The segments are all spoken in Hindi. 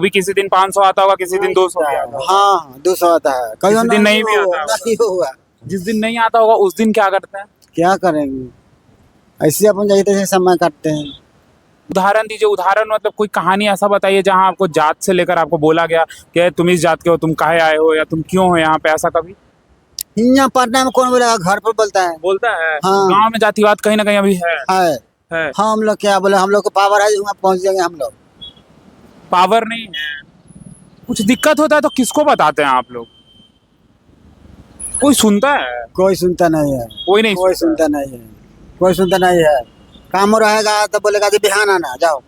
भी किसी दिन 500 आता होगा, किसी दिन 200 भी आता होगा। हाँ 200 आता है, कहीं किसी दिन नहीं भी आता होगा। नहीं हुआ। जिस दिन नहीं आता होगा उस दिन क्या करते हैं? क्या करेंगे, ऐसे अपन जाते थे समय काटते हैं। उदाहरण दीजिए, उदाहरण मतलब कोई कहानी ऐसा बताइए जहाँ आपको जात से लेकर आपको बोला गया कि तुम इस जात के हो, तुम काहे आए हो या तुम क्यों हो यहाँ पे, ऐसा कभी यहाँ पटना में कौन बोलेगा, घर पर बोलता है। बोलता है? हाँ। गांव में जातिवाद कहीं ना कहीं अभी है। है हम लोग क्या बोले, हम लोग को पावर है, वहाँ पहुँच जाएंगे हम लोग। पावर नहीं है, कुछ दिक्कत होता है तो किसको बताते हैं आप लोग? कोई सुनता है? कोई सुनता नहीं है, कोई नहीं कोई सुनता नहीं है, कोई सुनता नहीं है। काम रहेगा तो बोलेगा जी बिहान आना, जाओ।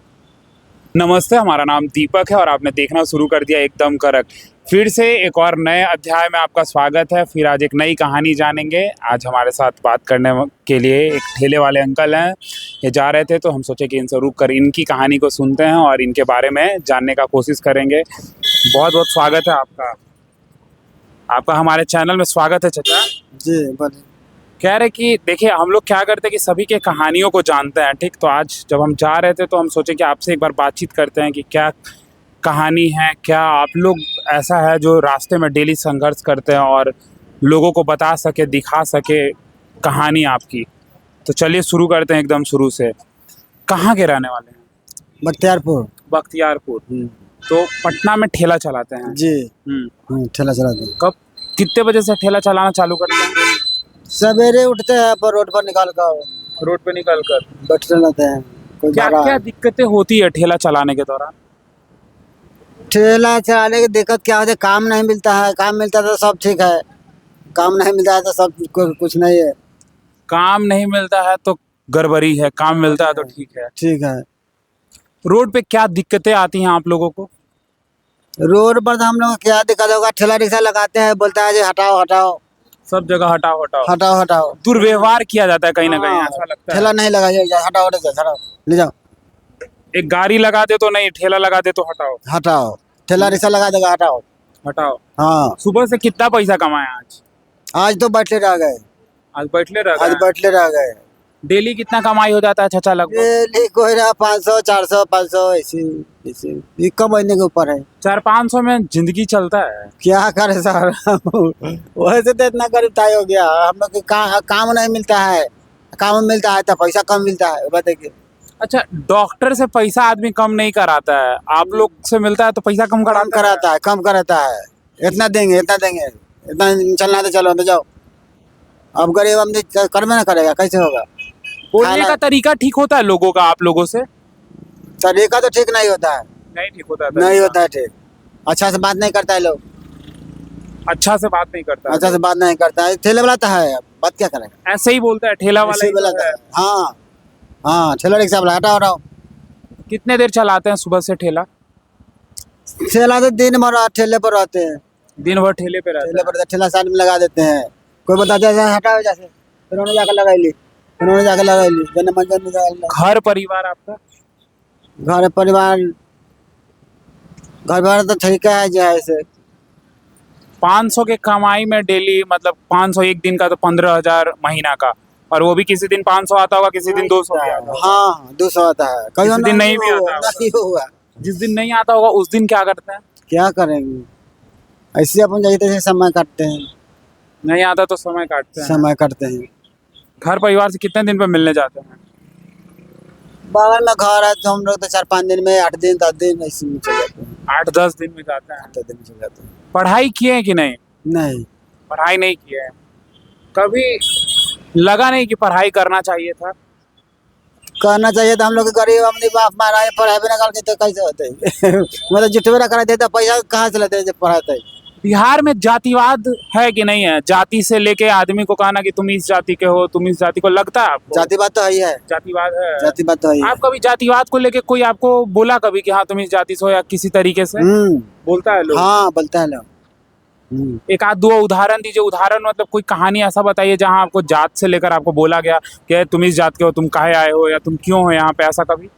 नमस्ते, हमारा नाम दीपक है और आपने देखना शुरू कर दिया एकदम करेक्ट। फिर से एक और नए अध्याय में आपका स्वागत है। फिर आज एक नई कहानी जानेंगे। आज हमारे साथ बात करने के लिए एक ठेले वाले अंकल हैं। ये जा रहे थे तो हम सोचे कि इनसे रुक कर इनकी कहानी को सुनते हैं और इनके बारे में जानने का कोशिश करेंगे। बहुत बहुत स्वागत है आपका। आपका हमारे चैनल में स्वागत है चाचा जी। बोलिए। कह रहे कि देखिए, हम लोग क्या करते हैं कि सभी के कहानियों को जानते हैं, ठीक? तो आज जब हम जा रहे थे तो हम सोचे कि आपसे एक बार बातचीत करते हैं कि क्या कहानी है, क्या आप लोग ऐसा है जो रास्ते में डेली संघर्ष करते हैं और लोगों को बता सके, दिखा सके कहानी आपकी। तो चलिए शुरू करते हैं एकदम शुरू से। कहाँ के रहने वाले हैं? बख्तियारपुर। बख्तियारपुर। तो पटना में ठेला चलाते हैं? जी। ठेला चलाते हैं। कब, कितने बजे से ठेला चलाना चालू करते हैं? सवेरे उठते हैं, पर रोड पर निकाल कर, रोड पे निकल कर बैठते रहते हैं। कोई क्या क्या दिक्कतें होती है ठेला चलाने के दौरान? ठेला चलाने की दिक्कत क्या होती है, काम नहीं मिलता है। काम मिलता है तो सब ठीक है, काम नहीं मिलता है तो सब कुछ नहीं है। काम नहीं मिलता है तो गड़बड़ी है, काम मिलता है तो ठीक है। ठीक है। रोड पे क्या दिक्कतें आती हैं आप लोगों को? रोड पर तो हम लोग क्या दिक्कत होगा, ठेला रिक्शा लगाते हैं, बोलता है जी हटाओ हटाओ, सब जगह हटाओ हटाओ हटाओ हटाओ। दुर्व्यवहार किया जाता है कहीं ना कहीं, ऐसा लगता है। ठेला नहीं लगाइए, हटाओ हटाओ, ले जाओ। एक गाड़ी लगा दे तो नहीं, ठेला लगा दे तो हटाओ हटाओ, ठेला रिक्शा लगा देगा, हटाओ हटाओ। हाँ। सुबह से कितना पैसा कमाए आज? आज तो बैठले रह गए, आज बैठले रह आज गए। बैठले रह गए। डेली कितना कमाई हो जाता है चाचा लगभग? डेली कोई रहा 500 400 500 ऐसे ऐसे, ये कम महीने के ऊपर है। 400-500 में जिंदगी चलता है? क्या करे सर, वैसे तो इतना गरीब ताई हो गया हम लोग। काम नहीं मिलता है, काम मिलता है तो पैसा कम मिलता है, बताइए। अच्छा, डॉक्टर से पैसा आदमी कम नहीं कराता है, आप लोग से मिलता है तो पैसा कम कराता है? कम कराता है। इतना देंगे इतना देंगे, इतना चलना तो चलो तो जाओ। अब गरीब आदमी करवे ना करेगा, कैसे होगा? बोलने का तरीका ठीक होता है लोगों का आप लोगों से? तरीका तो ठीक नहीं होता है, नहीं ठीक होता है। नहीं होता है ठीक। अच्छा से बात नहीं करता है लोग, अच्छा से बात नहीं करता है। अच्छा से बात नहीं करता है। ठेले वाला तो है, बात क्या करेगा, ऐसे ही बोलता है ठेला वाला ऐसे ही ही बोला तो है। हाँ हाँ, ठेला रिक्शा वाला हटाओ हटाओ। कितने देर चलाते हैं सुबह से ठेला? ठेला तो दिन भर ठेले पर रहते हैं, दिन भर ठेले पे रहते ठेले पर ठेला साइड में लगा देते हैं। कोई बताते हैं हटाओ, जैसे फिर उन्होंने जाकर लगाई ली, उन्होंने जाकर लगाई ली, जन मंजन हैं। घर परिवार आपका? घर परिवार तो ठीक है जैसे। 500 के कमाई में डेली मतलब 500 एक दिन का तो 15,000 महीना का, और वो भी किसी दिन 500 आता होगा, किसी दिन 200 भी आता होगा। हाँ 200 आता है, किसी दिन नहीं भी आता होगा। नहीं हुआ। जिस दिन नहीं आता होगा उस दिन क्या करते हैं? क्या करेंगे, ऐसे अपन जाते थे समय काटते हैं, नहीं आता तो समय काटते हैं। समय काटते हैं। घर परिवार से कितने दिन पे मिलने जाते हैं? बगल में घर है तो हम लोग तो 4-5 दिन में, 8 दिन 10 दिन ऐसे में चले जाते हैं। 8-10 दिन में जाते हैं। 8 दिन में चले जाते हैं। पढ़ाई किए हैं कि नहीं? नहीं, पढ़ाई नहीं किए हैं। कभी लगा नहीं कि पढ़ाई करना चाहिए था? करना चाहिए था। हम लोग गरीब आदमी, बाप मारा पढ़ाई भी ना करते तो कैसे होते मतलब जुटवे ना कराते तो पैसा कहाँ से लेते जब पढ़ाते। बिहार में जातिवाद है कि नहीं है? जाति से लेके आदमी को कहना कि तुम इस जाति के हो, तुम इस जाति को, लगता है आपको? जातिवाद तो है, जातिवाद है। जातिवाद तो है। आप कभी जातिवाद को लेके कोई आपको बोला कभी कि हाँ तुम इस जाति से हो, या किसी तरीके से बोलता है लोग? हाँ बोलता है लोग। एक आध दो उदाहरण दीजिए। उदाहरण मतलब कोई कहानी ऐसा बताइए जहाँ आपको जात से लेकर आपको बोला गया कि तुम इस जात के हो, तुम काहे आए हो या तुम क्यों हो यहाँ पे, ऐसा कभी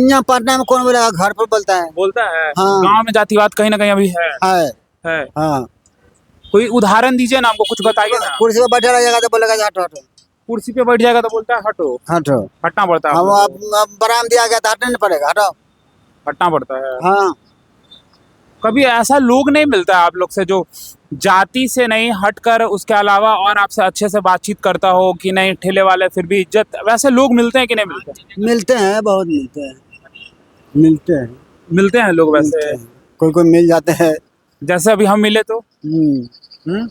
यहाँ पटना में कौन बोलेगा, घर पर बोलता है। बोलता है? हाँ। गांव में जातिवाद कहीं ना कहीं अभी है। हाँ। कोई उदाहरण दीजिए ना, हमको कुछ बताइए ना। कुर्सी पर बैठा रहेगा तो बोलेगा हटो हटो, कुर्सी पे बैठ जाएगा तो बोलता है हटो हटो, हटना पड़ता है। अब बराम दिया गया तो हटना नहीं पड़ेगा, हटो हटना पड़ता है। हाँ। कभी ऐसा लोग नहीं मिलता है आप लोग से जो जाति से नहीं हटकर उसके अलावा और आपसे अच्छे से बातचीत करता हो कि नहीं ठेले वाले फिर भी इज्जत, वैसे लोग मिलते हैं कि नहीं मिलते? मिलते हैं, बहुत मिलते हैं, मिलते हैं, मिलते हैं लोग मिलते वैसे। हैं। कोई कोई मिल जाते हैं। जैसे अभी हम मिले तो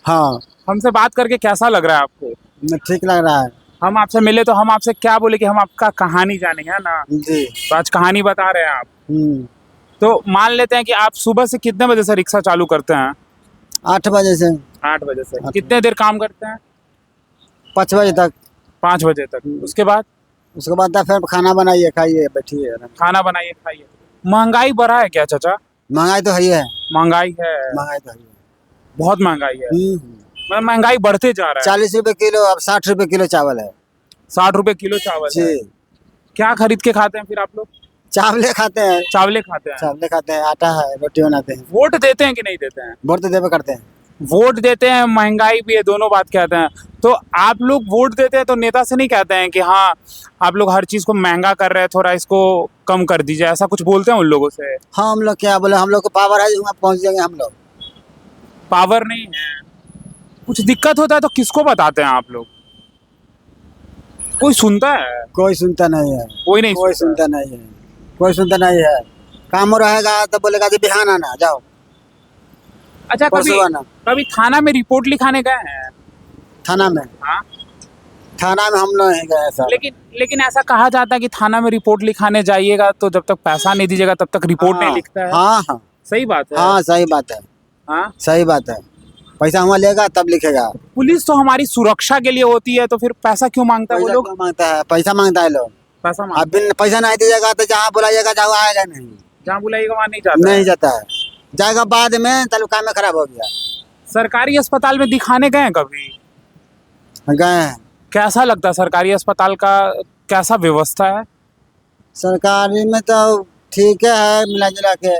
हाँ, हमसे बात करके कैसा लग रहा है आपको? ठीक लग रहा है। हम आपसे मिले तो हम आपसे क्या बोले कि हम आपका कहानी जानेंगे, है ना? जी। तो आज कहानी बता रहे हैं आप। हम्म, तो मान लेते हैं कि आप सुबह से कितने बजे से रिक्शा चालू करते हैं? 8 बजे से 8 बजे से। 8 कितने देर काम करते हैं? 5 बजे तक। 5 बजे तक। उसके बाद उसके बाद फिर खाना बनाइए, खाइए, बैठिए। खाना बनाइए, खाइए। महंगाई बढ़ा है क्या चाचा? महंगाई तो है ही है, महंगाई है, महंगाई तो है ही है। बहुत महंगाई है। हम्म, मतलब महंगाई बढ़ते जा रहा है। 40 रुपए किलो, अब 60 रुपए किलो चावल है। 60 रुपए किलो चावल है। जी। क्या खरीद के खाते हैं फिर आप लोग? चावले खाते हैं, चावले खाते हैं। चावले खाते हैं, आटा है, रोटी बनाते हैं। वोट देते हैं कि नहीं देते हैं? वोट तो देवे करते हैं। वोट देते हैं, महंगाई भी है, दोनों बात कहते हैं। तो आप लोग वोट देते हैं तो नेता से नहीं कहते हैं कि हाँ आप लोग हर चीज को महंगा कर रहे हैं, थोड़ा इसको कम कर दीजिए, ऐसा कुछ बोलते हैं उन लोगों से? हाँ, हम लोग क्या बोले, हम लोग को पावर है, वहाँ पहुँच जाएंगे हम लोग। पावर नहीं है, कुछ दिक्कत होता है तो किसको बताते हैं आप लोग? कोई सुनता है? कोई सुनता नहीं है, कोई नहीं कोई सुनता। सुनता नहीं है, कोई सुनता नहीं है। काम रहेगा तो बोलेगा जी बिहान आना, जाओ अच्छा, कभी परसों आना। कभी थाना में रिपोर्ट लिखाने गए हैं? थाना में, हाँ। थाना में हम लोग नहीं गए सर। लेकिन ऐसा कहा जाता है कि थाना में रिपोर्ट लिखाने जाइएगा तो जब तक पैसा नहीं दीजिएगा तब तक रिपोर्ट नहीं लिखता है। हाँ हाँ सही बात है। हाँ, सही बात है, हाँ। सही बात है। पैसा हुआ लेगा तब लिखेगा। पुलिस तो हमारी सुरक्षा के लिए होती है, तो फिर पैसा क्यों मांगता है वो पैसा लोग? क्यों मांगता है? पैसा मांगता है लोग। पैसा अब मांगता है। बिन पैसा नहीं दीजिएगा तो जहाँ बुलाइएगा जाओ, आएगा नहीं, जहाँ बुलाइएगा वहाँ नहीं जाता नहीं है। जाता है। जाएगा बाद में, तब काम में खराब हो गया। सरकारी अस्पताल में दिखाने गए हैं कभी? गए हैं। कैसा लगता है सरकारी अस्पताल का? कैसा व्यवस्था है? सरकारी में तो ठीक है, मिला जुला के,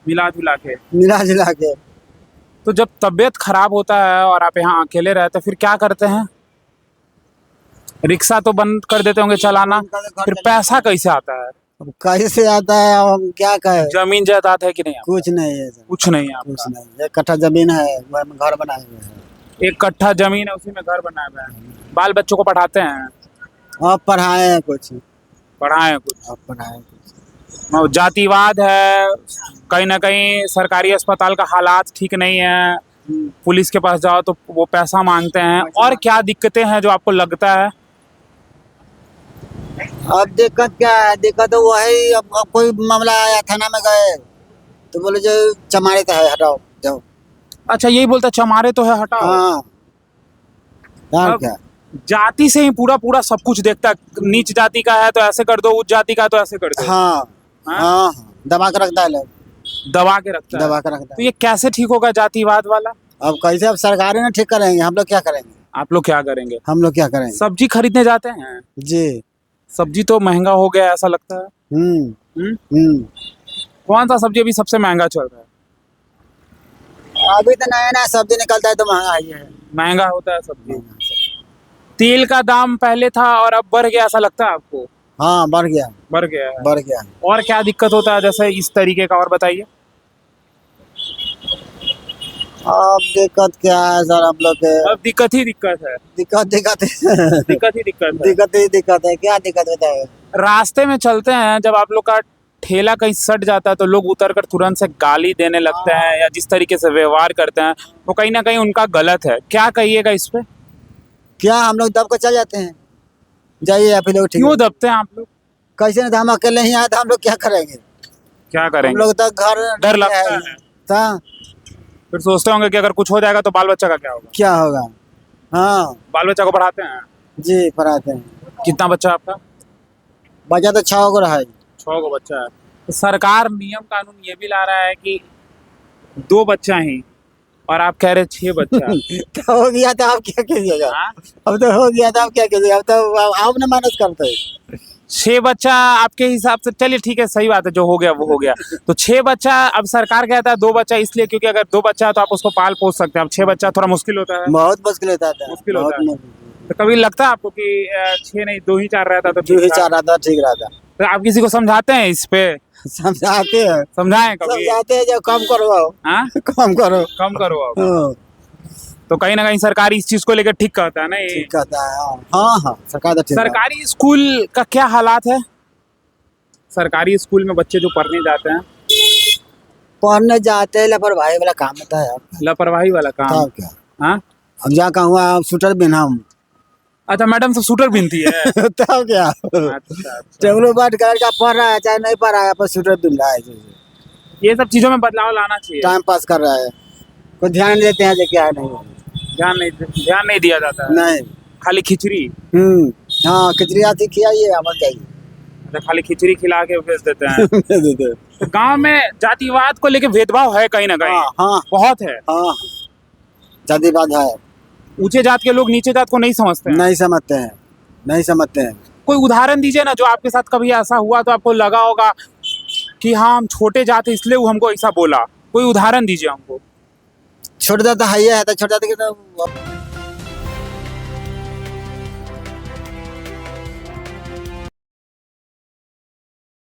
मिला जुला के। मिला जुला के। तो जब तबीयत खराब होता है और आप यहाँ अकेले रहते हैं फिर क्या करते हैं? रिक्शा तो बंद कर देते होंगे चलाना, फिर पैसा कैसे आता है? अब कैसे आता है, अब हम क्या कहें। जमीन जायदाद है कि नहीं आपका? कुछ नहीं है सर, कुछ नहीं है कुछ आपका। नहीं। 1 कट्ठा जमीन है, वह में घर बनाए हुए हैं। 1 कट्ठा जमीन है, उसी में घर बनाया हुआ है। बाल बच्चों को पढ़ाते हैं? अब पढ़ाए हैं कुछ, पढ़ाए हैं कुछ? अब पढ़ाए कुछ। और जातिवाद है, कहीं ना कहीं सरकारी अस्पताल का हालात ठीक नहीं है, पुलिस के पास जाओ तो वो पैसा मांगते हैं, और क्या दिक्कतें हैं जो आपको लगता है? अब दिक्कत क्या है? दिक्कत तो वही, अब कोई मामला आया, थाना में गए तो बोले जो चमारे तो है, हटाओ जाओ। अच्छा, यही बोलता चमारे तो है हटाओ। हाँ, यार अब क्या। जाति से ही पूरा पूरा सब कुछ देखता है, नीच जाति का है तो ऐसे कर दो, उच्च जाति का है तो ऐसे कर दो। हाँ हाँ? हाँ, दबा के रखता है लोग, दबा के रखता है। दबा के रखता तो है। ये कैसे ठीक होगा जातिवाद वाला? अब कैसे, अब सरकारें ना ठीक करेंगे, हम लोग क्या करेंगे? आप लोग क्या करेंगे? हम लोग क्या करेंगे? सब्जी खरीदने जाते हैं, जी। सब्जी तो महंगा हो गया ऐसा लगता है। हम्म। कौन सा सब्जी अभी सबसे महंगा चल रहा है? अभी तो नया नया सब्जी निकलता है तो महंगा ही है। महंगा होता है सब्जी। तेल का दाम पहले था और अब बढ़ गया ऐसा लगता है आपको? हाँ, बढ़ गया, बढ़ गया है। बढ़ गया। और क्या दिक्कत होता है जैसे इस तरीके का, और बताइए। अब दिक्कत क्या है सर, हम लोग के अब दिक्कत ही दिक्कत है। दिक्कत दिक्कत दिक्कत ही दिक्कत है। दिक्कत ही दिक्कत है। क्या दिक्कत होता है? रास्ते में चलते हैं, जब आप लोग का ठेला कहीं सट जाता है तो लोग उतर कर तुरंत से गाली देने लगते हैं, या जिस तरीके से व्यवहार करते हैं वो कहीं ना कहीं उनका गलत है। क्या कहिएगा इस पे? क्या हम लोग दब कर चल जाते हैं? जाइए आप ही लोग, ठीक क्यों है। दबते हैं आप लोग? कैसे नहीं, हम अकेले ही आए तो हम लोग क्या करेंगे? क्या हम करेंगे? लोग तो घर डर लगता है। हाँ, फिर सोचते होंगे कि अगर कुछ हो जाएगा तो बाल बच्चा का क्या होगा? क्या होगा? हाँ बाल बच्चा को पढ़ाते हैं? जी, पढ़ाते हैं। कितना बच्चा है आपका? बच्चा तो 6 गो रहा है। 6 गो बच्चा है। तो सरकार नियम कानून ये भी ला रहा है कि 2 बच्चा ही, और आप कह रहे 6 बच्चा। तो हो गया तो आप क्या कीजिएगा? हाँ? अब तो हो गया तो आप क्या कीजिएगा? अब तो आप ना मैनेज करते हैं। 6 बच्चा आपके हिसाब से, चलिए ठीक है, सही बात है, जो हो गया वो हो गया। तो 6 बच्चा, अब सरकार कहता है 2 बच्चा इसलिए क्योंकि अगर 2 बच्चा है तो आप उसको पाल पोस सकते हैं। अब 6 बच्चा थोड़ा मुश्किल होता है। बहुत मुश्किल होता है, मुश्किल होता है। बहुत तो कभी लगता है आपको कि 6 नहीं 2 ही 4 रहता तो जो ही ठीक था? चाह रहा था ठीक रहा था। तो आप किसी को समझाते हैं इस पे? समझाते हैं, समझाएं कभी? समझाते हैं, जो कम करो, हाँ, कम करो। कम करो अब। हाँ, तो कहीं ना कहीं सरकारी इस चीज को लेकर ठीक कहता है ना ये। ठीक कहता है। हाँ हाँ, सरकार तो ठीक है। सरकारी स्कूल का क्या हालात है? सरकारी स्कूल में बच्चे जो पढ़ने जाते हैं, पढ़ने जाते हैं, लापरवाही वाला काम होता है यार। लापरवाही वाला काम। तब क्या, हाँ, अब जा कहूँ शूटर बिना हम। अच्छा मैडम सब शूटर बिनती है। तब क्या, अच्छा, अच्छा। टेबलो बाट कर का पढ़ रहा है चाहे नहीं पढ़ रहा है, पर शूटर बिन रहा है, ये सब चीजों में बदलाव लाना चाहिए। टाइम पास कर रहा है, कोई ध्यान नहीं देते हैं जो क्या है, नहीं ध्यान नहीं दिया जाता है। नहीं। खाली खिचड़ी, हाँ, खिचड़ी आती खिलाइए, अमर चाहिए। अच्छा खाली खिचड़ी खिला के भेज देते हैं। तो गांव में जातिवाद को लेके भेदभाव है कहीं ना कहीं। हाँ हाँ बहुत है। हाँ, जातिवाद है, ऊंचे जात के लोग नीचे जात को नहीं समझते हैं। नहीं समझते हैं, नहीं समझते हैं। कोई उदाहरण दीजिए ना, जो आपके साथ कभी ऐसा हुआ तो आपको लगा होगा कि हाँ हम छोटे जात हैं इसलिए वो हमको ऐसा बोला। कोई उदाहरण दीजिए हमको। छोड़ देता है, ये है तो छोड़ देता कि तो